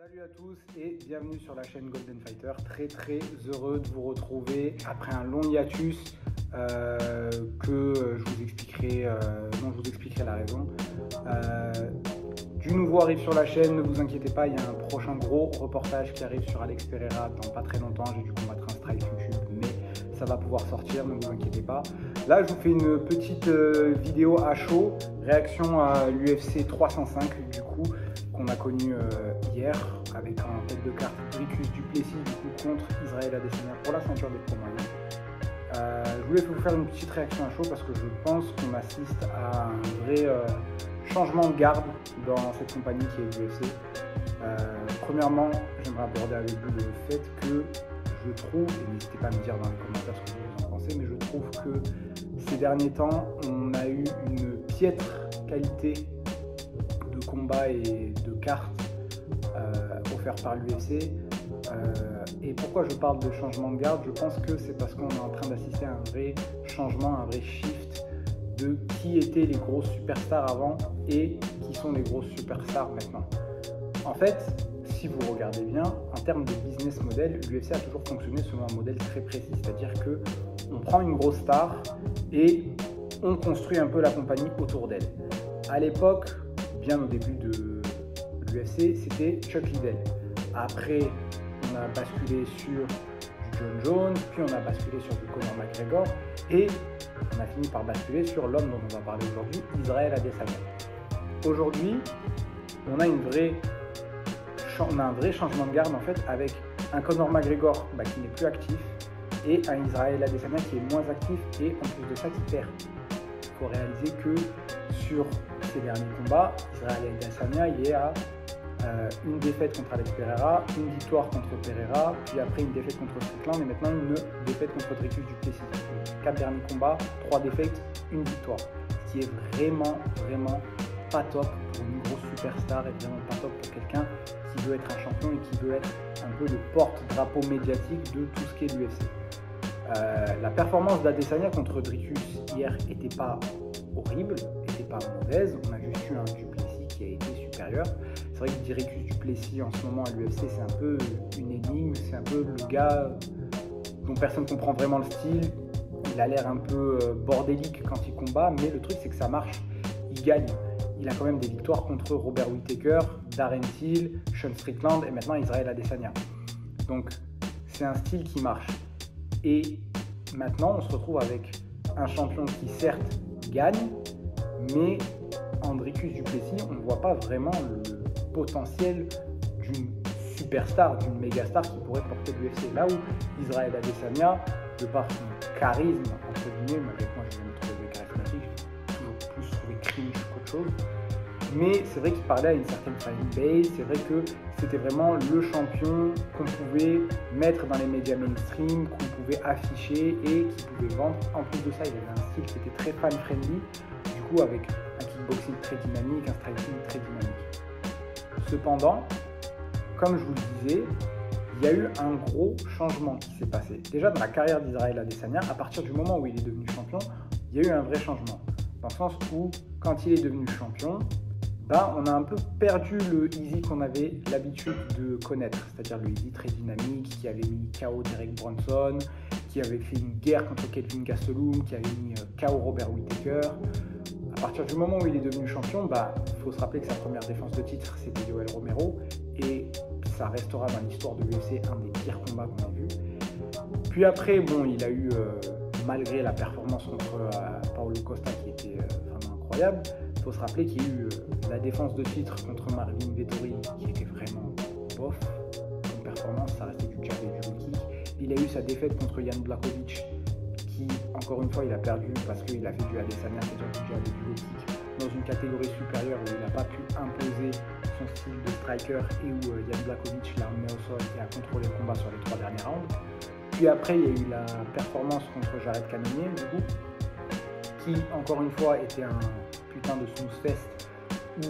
Salut à tous et bienvenue sur la chaîne Golden Fighter. Très heureux de vous retrouver après un long hiatus que je vous expliquerai, dont je vous expliquerai la raison. Du nouveau arrive sur la chaîne, ne vous inquiétez pas, il y a un prochain gros reportage qui arrive sur Alex Pereira dans pas très longtemps. J'ai dû combattre un strike YouTube, mais ça va pouvoir sortir, ne vous inquiétez pas. Là, je vous fais une petite vidéo à chaud, réaction à l'UFC 305 du coup, qu'on a connu hier avec en tête de carte Dricus du Plessis du coup contre Israël Adesanya pour la ceinture des pro moyens. Je voulais vous faire une petite réaction à chaud parce que je pense qu'on assiste à un vrai changement de garde dans cette compagnie qui est l'UFC. Premièrement, j'aimerais aborder avec vous le fait que je trouve, et n'hésitez pas à me dire dans les commentaires ce que vous en pensez, mais je trouve que ces derniers temps, on a eu une piètre qualité de combat et de cartes offertes par l'UFC. Et pourquoi je parle de changement de garde? Je pense que c'est parce qu'on est en train d'assister à un vrai changement, un vrai shift de qui étaient les grosses superstars avant et qui sont les grosses superstars maintenant. En fait, si vous regardez bien, en termes de business model, l'UFC a toujours fonctionné selon un modèle très précis, c'est-à-dire que on prend une grosse star et on construit un peu la compagnie autour d'elle. À l'époque, bien au début de l'UFC, c'était Chuck Liddell. Après, on a basculé sur du John Jones, puis on a basculé sur du Conor McGregor et on a fini par basculer sur l'homme dont on va parler aujourd'hui, Israël Adesanya. Aujourd'hui, on a un vrai changement de garde en fait avec un Conor McGregor qui n'est plus actif et un Israël Adesanya qui est moins actif et en plus de ça qui perd. Il faut réaliser que sur ces derniers combats, Israël Adesanya il est à une défaite contre Alex Pereira, une victoire contre Pereira, puis après une défaite contre Strickland et maintenant une défaite contre Dricus du Plessis. 4 derniers combats, 3 défaites, une victoire. Ce qui est vraiment pas top pour une grosse superstar et vraiment pas top pour quelqu'un qui veut être un champion et qui veut être un peu le porte-drapeau médiatique de tout ce qu'est l'UFC. La performance d'Adesanya contre Dricus hier n'était pas horrible, n'était pas mauvaise. On a juste eu un du Plessis qui a été supérieur. C'est vrai que Dricus du Plessis en ce moment à l'UFC c'est un peu une énigme, c'est un peu le gars dont personne ne comprend vraiment le style. Il a l'air un peu bordélique quand il combat, mais le truc c'est que ça marche, il gagne. Il a quand même des victoires contre Robert Whittaker, Darren Till, Sean Strickland et maintenant Israël Adesanya. Donc c'est un style qui marche. Et maintenant on se retrouve avec un champion qui certes gagne, mais en Dricus du Plessis on ne voit pas vraiment le potentiel d'une superstar, d'une mégastar qui pourrait porter l'UFC. Là où Israël Adesanya, de par son charisme, entre guillemets, malgré moi je viens de trouver charismatique, j'ai toujours plus trouvé cringe qu'autre chose, mais c'est vrai qu'il parlait à une certaine fanbase, c'est vrai que c'était vraiment le champion qu'on pouvait mettre dans les médias mainstream, qu'on pouvait afficher et qui pouvait vendre. En plus de ça, il avait un style qui était très fan-friendly, du coup avec un kickboxing très dynamique, un striking très dynamique. Cependant, comme je vous le disais, il y a eu un gros changement qui s'est passé. Déjà dans la carrière d'Israël Adesanya, à partir du moment où il est devenu champion, il y a eu un vrai changement. Dans le sens où, quand il est devenu champion, on a un peu perdu le Easy qu'on avait l'habitude de connaître. C'est-à-dire le Easy très dynamique, qui avait mis KO Derek Brunson, qui avait fait une guerre contre Kelvin Gastelum, qui avait mis KO Robert Whittaker. À partir du moment où il est devenu champion, il faut se rappeler que sa première défense de titre, c'était Yoel Romero. Et ça restera dans l'histoire de l'UFC un des pires combats qu'on a vu. Puis après, il a eu, malgré la performance contre Paulo Costa qui était vraiment incroyable, il faut se rappeler qu'il y a eu la défense de titre contre Marvin Vettori qui était vraiment bof. Comme performance, ça restait du jab et du low kick. Il a eu sa défaite contre Jan Blachowicz qui, encore une fois, il a perdu parce qu'il a fait du Adesanya, c'est-à-dire du jab et du low kick, dans une catégorie supérieure où il n'a pas pu imposer son style de striker et où Jan Blachowicz l'a emmené au sol et a contrôlé le combat sur les 3 derniers rounds. Puis après, il y a eu la performance contre Jared Cannonier, du coup, qui, encore une fois, était un putain de snooze fest où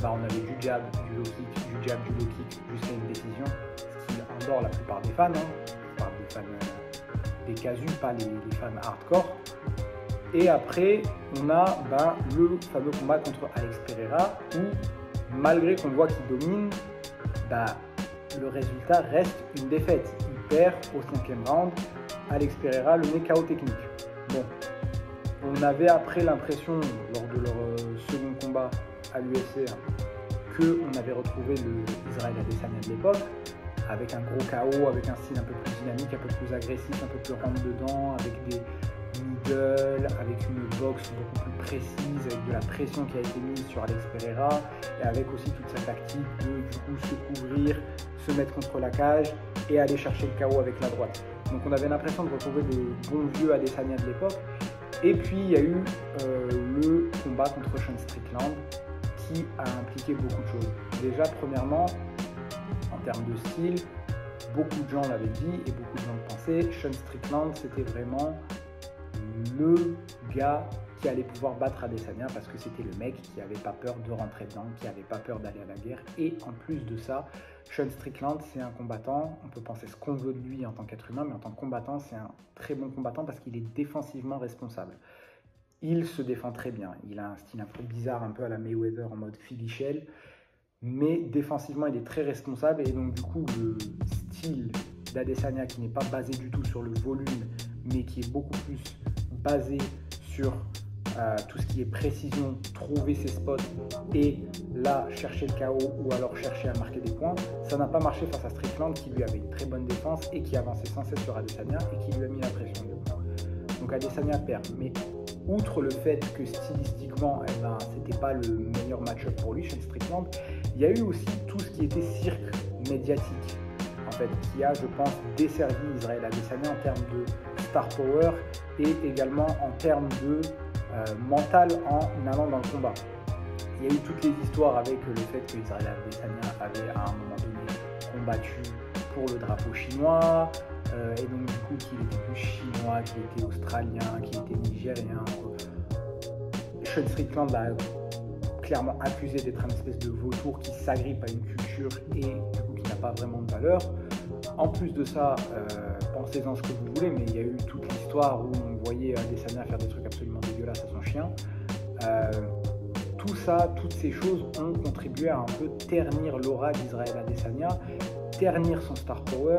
on avait du jab, du low kick, du jab, du low kick, jusqu'à une décision, ce qui endort la plupart des fans, je parle des fans des casus, pas les fans hardcore. Et après, on a le fameux combat contre Alex Pereira où, malgré qu'on voit qu'il domine, le résultat reste une défaite. Il perd au 5e round. Alex Pereira le met KO technique. Bon, on avait après l'impression, lors de leur second combat à l'UFC, qu'on avait retrouvé le Israël Adesanya de l'époque, avec un gros KO, avec un style un peu plus dynamique, un peu plus agressif, un peu plus rentre-dedans, avec des middle, avec une boxe beaucoup plus précise, avec de la pression qui a été mise sur Alex Pereira, et avec aussi toute sa tactique de du coup se couvrir, se mettre contre la cage et aller chercher le KO avec la droite. Donc on avait l'impression de retrouver de bons vieux Adesanya de l'époque. Et puis il y a eu le combat contre Sean Strickland qui a impliqué beaucoup de choses. Déjà, premièrement, en termes de style, beaucoup de gens l'avaient dit et beaucoup de gens le pensaient, Sean Strickland c'était vraiment le gars qui allait pouvoir battre Adesanya parce que c'était le mec qui n'avait pas peur de rentrer dedans, qui n'avait pas peur d'aller à la guerre. Et en plus de ça, Sean Strickland, c'est un combattant, on peut penser ce qu'on veut de lui en tant qu'être humain, mais en tant que combattant, c'est un très bon combattant parce qu'il est défensivement responsable. Il se défend très bien, il a un style un peu bizarre, un peu à la Mayweather en mode Philly Shell, mais défensivement, il est très responsable et donc du coup, le style d'Adesanya qui n'est pas basé du tout sur le volume, mais qui est beaucoup plus basé sur tout ce qui est précision, trouver ses spots et là chercher le KO ou alors chercher à marquer des points, ça n'a pas marché face à Strickland qui lui avait une très bonne défense et qui avançait sans cesse sur Adesanya et qui lui a mis la pression. Donc Adesanya perd, mais outre le fait que stylistiquement, c'était pas le meilleur match-up pour lui chez Strickland, il y a eu aussi tout ce qui était cirque médiatique, en fait, qui a, je pense, desservi Israël Adesanya en termes de star power et également en termes de mental en allant dans le combat. Il y a eu toutes les histoires avec le fait que Israël Adesanya avait à un moment donné combattu pour le drapeau chinois, et donc du coup qu'il était plus chinois, qu'il était australien, qu'il était nigérien. Sean Strickland l'a clairement accusé d'être un espèce de vautour qui s'agrippe à une culture et du coup qui n'a pas vraiment de valeur. En plus de ça, pensez-en ce que vous voulez, mais il y a eu toute l'histoire où on voyait Adesanya faire des trucs absolument dégueulasses à son chien. Tout ça, toutes ces choses ont contribué à un peu ternir l'aura d'Israël Adesanya, ternir son star power,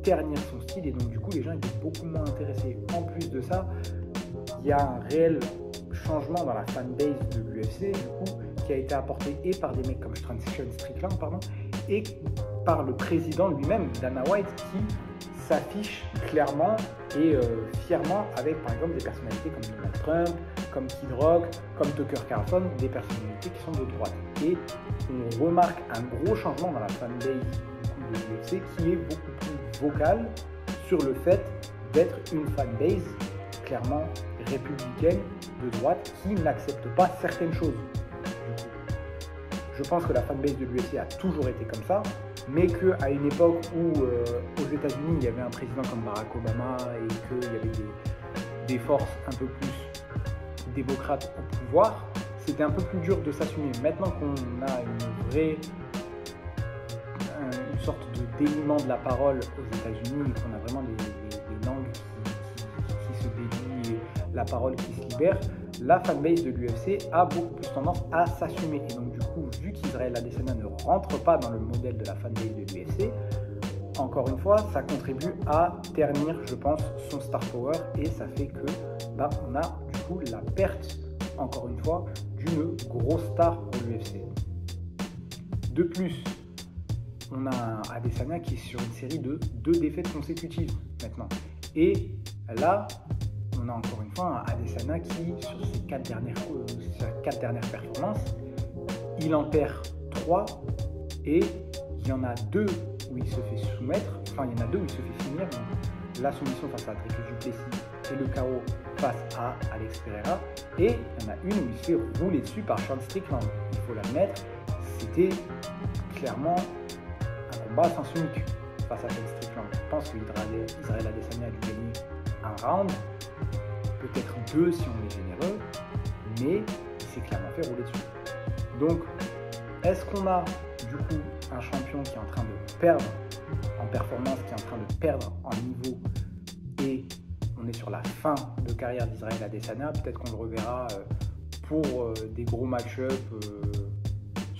ternir son style, et donc du coup les gens étaient beaucoup moins intéressés. En plus de ça, il y a un réel changement dans la fanbase de l'UFC, du coup, qui a été apporté et par des mecs comme Sean Strickland, et par le président lui-même, Dana White, qui s'affiche clairement et fièrement avec par exemple des personnalités comme Donald Trump, comme Kid Rock, comme Tucker Carlson, des personnalités qui sont de droite. Et on remarque un gros changement dans la fanbase de l'UFC qui est beaucoup plus vocale sur le fait d'être une fanbase clairement républicaine de droite qui n'accepte pas certaines choses. Je pense que la fanbase de l'UFC a toujours été comme ça, mais qu'à une époque où aux États-Unis il y avait un président comme Barack Obama et qu'il y avait des forces un peu plus démocrates au pouvoir, c'était un peu plus dur de s'assumer. Maintenant qu'on a une sorte de déliement de la parole aux États-Unis et qu'on a vraiment des langues qui se délient et la parole qui se libère, la fanbase de l'UFC a beaucoup plus tendance à s'assumer. Et donc du coup, vu qu'Israël Adesanya ne rentre pas dans le modèle de la fanbase de l'UFC, encore une fois, ça contribue à ternir, je pense, son star power et ça fait que on a du coup la perte, encore une fois, d'une grosse star pour l'UFC. De plus, on a un Adesanya qui est sur une série de 2 défaites consécutives maintenant. Et là, on a encore une fois un Adesanya qui, sur ses 4 dernières performances, il en perd 3 et il y en a 2 où il se fait soumettre, enfin il y en a 2 où il se fait finir, donc la soumission face à Dricus du Plessis et le KO face à Alex Pereira, et il y en a une où il se fait rouler dessus par Sean Strickland. Il faut l'admettre, c'était clairement un combat sans unique face à Sean Strickland. Je pense qu'Israël Adesanya a dû gagner un round, peut-être 2 si on est généreux, mais il s'est clairement fait rouler dessus. Donc, est-ce qu'on a du coup un champion qui est en train de perdre en performance, qui est en train de perdre en niveau, et on est sur la fin de carrière d'Israël Adesanya? Peut-être qu'on le reverra pour des gros match-up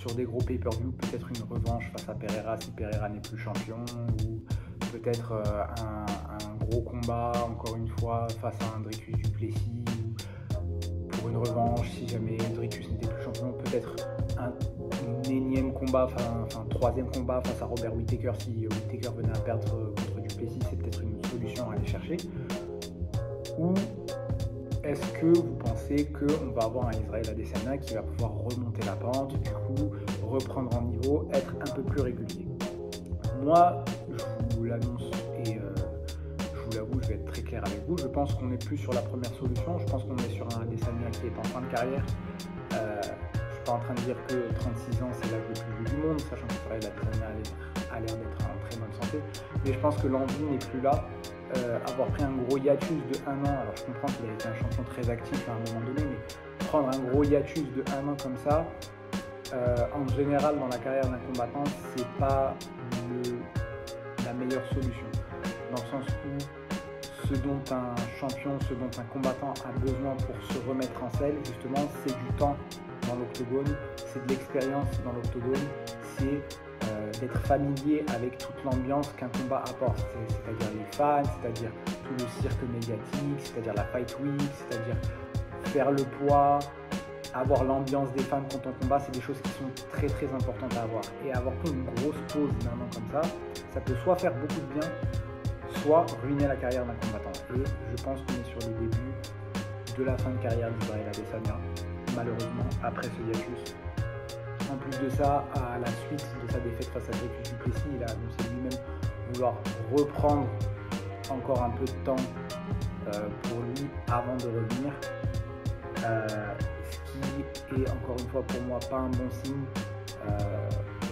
sur des gros pay-per-view, peut-être une revanche face à Pereira si Pereira n'est plus champion, ou peut-être un gros combat, encore une fois, face à un Dricus du Plessis, ou pour une revanche si jamais Dricus n'était plus champion, peut-être un énième combat, enfin troisième combat face à Robert Whittaker si Whittaker venait à perdre contre du Plessis, c'est peut-être une solution à aller chercher. Ou est-ce que vous pensez qu'on va avoir un Israël Adesanya qui va pouvoir remonter la pente, du coup reprendre en niveau, être un peu plus régulier? Moi, je vous l'annonce et je vous l'avoue, je vais être très clair avec vous. Je pense qu'on est plus sur la première solution. Je pense qu'on est sur un Adesanya qui est en fin de carrière. Je ne suis pas en train de dire que 36 ans c'est l'âge le plus vieux du monde, sachant que Israël Adesanya a l'air d'être en très bonne santé. Mais je pense que l'envie n'est plus là. Avoir pris un gros hiatus de 1 an, alors je comprends qu'il a été un champion très actif à un moment donné, mais prendre un gros hiatus de 1 an comme ça, en général dans la carrière d'un combattant, c'est pas la meilleure solution. Dans le sens où ce dont un champion, ce dont un combattant a besoin pour se remettre en selle, justement, c'est du temps dans l'octogone, c'est de l'expérience dans l'octogone, c'est d'être familier avec toute l'ambiance qu'un combat apporte, c'est-à-dire les fans, c'est-à-dire tout le cirque médiatique, c'est-à-dire la fight week, c'est-à-dire faire le poids, avoir l'ambiance des fans quand on combat, c'est des choses qui sont très très importantes à avoir. Et avoir pris une grosse pause d'un an comme ça peut soit faire beaucoup de bien, soit ruiner la carrière d'un combattant. Et je pense qu'on est sur le début de la fin de carrière d'Israël Adesanya, malheureusement, après ce hiatus. En plus de ça, à la suite de sa défaite face à Dricus du Plessis, il a annoncé lui-même vouloir reprendre encore un peu de temps pour lui avant de revenir. Ce qui est encore une fois pour moi pas un bon signe.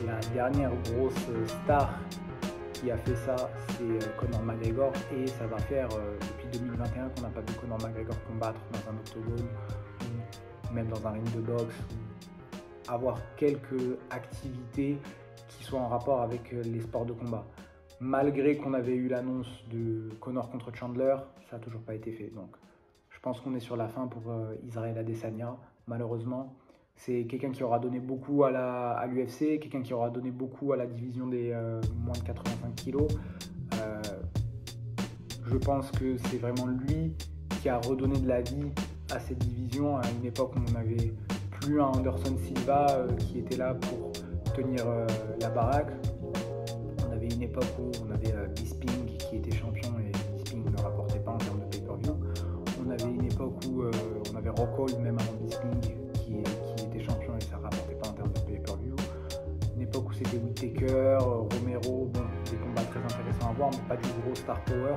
La dernière grosse star qui a fait ça, c'est Conor McGregor, et ça va faire depuis 2021 qu'on n'a pas vu Conor McGregor combattre dans un octogone ou même dans un ring de boxe, avoir quelques activités qui soient en rapport avec les sports de combat. Malgré qu'on avait eu l'annonce de Conor contre Chandler, ça n'a toujours pas été fait. Donc je pense qu'on est sur la fin pour Israël Adesanya, malheureusement. C'est quelqu'un qui aura donné beaucoup à l'UFC, quelqu'un qui aura donné beaucoup à la division des moins de 85 kg. Je pense que c'est vraiment lui qui a redonné de la vie à cette division à une époque où on n'avait plus un Anderson Silva qui était là pour tenir la baraque. On avait une époque où on avait Bisping qui était champion et Bisping ne rapportait pas en termes de pay-per-view. On avait une époque où on avait Rockhold même avant Bisping qui était champion et ça ne rapportait pas en termes de pay-per-view. Une époque où c'était Whittaker, Romero, bon, des combats très intéressants à voir mais pas du gros star power.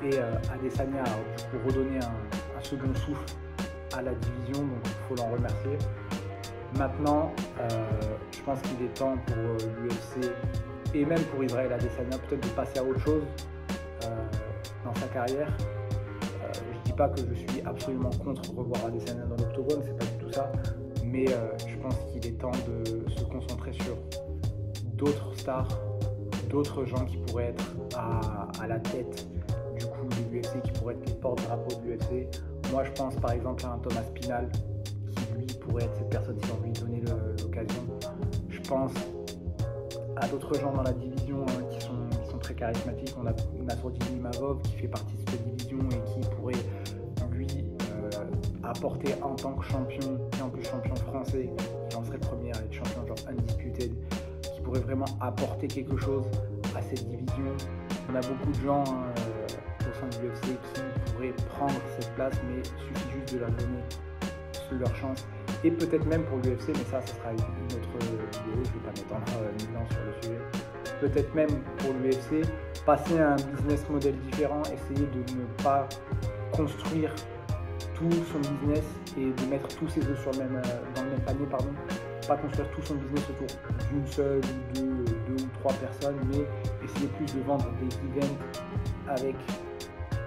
Et Adesanya a du coup redonné un second souffle à la division, donc il faut l'en remercier. Maintenant, je pense qu'il est temps pour l'UFC et même pour Israël Adesanya peut-être de passer à autre chose dans sa carrière. Je ne dis pas que je suis absolument contre revoir Adesanya dans l'octogone, c'est pas du tout ça, mais je pense qu'il est temps de se concentrer sur d'autres stars, d'autres gens qui pourraient être à la tête du coup de l'UFC, qui pourraient être les porte-drapeaux de l'UFC. Moi, je pense par exemple à un Thomas Spinal, qui lui pourrait être cette personne si on lui donnait l'occasion. Je pense à d'autres gens dans la division qui sont très charismatiques. On a Nassourdine Imavov qui fait partie de cette division et qui pourrait lui apporter en tant que champion, et en plus champion français, qui en serait le premier à être champion genre undisputed, qui pourrait vraiment apporter quelque chose à cette division. On a beaucoup de gens au sein de l'UFC qui pourraient prendre cette place, mais il suffit juste de leur donner leur chance. Et peut-être même pour l'UFC, mais ça sera une autre vidéo, je ne vais pas m'étendre 1000 ans sur le sujet. Peut-être même pour l'UFC, passer à un business model différent, essayer de ne pas construire tout son business et de mettre tous ses œufs dans le même panier, pas construire tout son business autour d'une seule ou deux ou trois personnes, mais essayer plus de vendre des events avec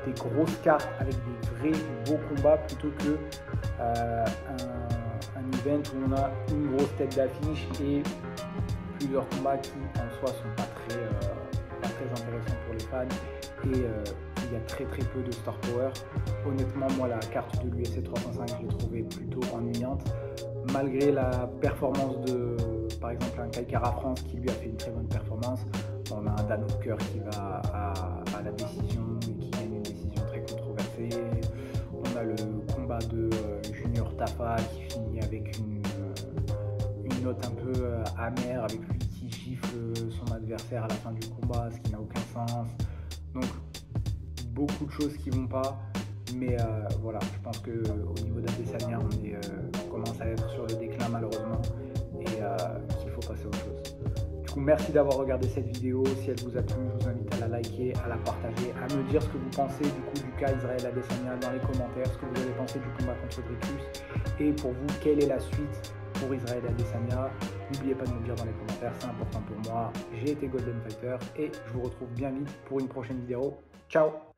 des grosses cartes, avec des vrais beaux combats, plutôt que un event où on a une grosse tête d'affiche et plusieurs combats qui en soi sont pas très intéressants pour les fans, et il y a très peu de star power. Honnêtement, moi la carte de l'UFC 305 je l'ai trouvée plutôt ennuyante, malgré la performance de par exemple un Kai Kara France qui lui a fait une très bonne performance. On a un Dan Hooker qui va à la décision et qui gagne une décision très controversée. On a le combat de Junior Tafa qui finit avec une note un peu amère, avec lui qui gifle son adversaire à la fin du combat, ce qui n'a aucun sens. Donc beaucoup de choses qui vont pas, mais voilà, je pense qu'au niveau d'Adesanya, on commence à être sur le déclin malheureusement et qu'il faut passer à autre chose. Du coup, merci d'avoir regardé cette vidéo. Si elle vous a plu, je vous invite à la liker, à la partager, à me dire ce que vous pensez du cas Israël Adesanya dans les commentaires, ce que vous avez pensé du combat contre Dricus, et pour vous, quelle est la suite pour Israël Adesanya. N'oubliez pas de me dire dans les commentaires, c'est important pour moi. J'ai été Golden Fighter et je vous retrouve bien vite pour une prochaine vidéo. Ciao!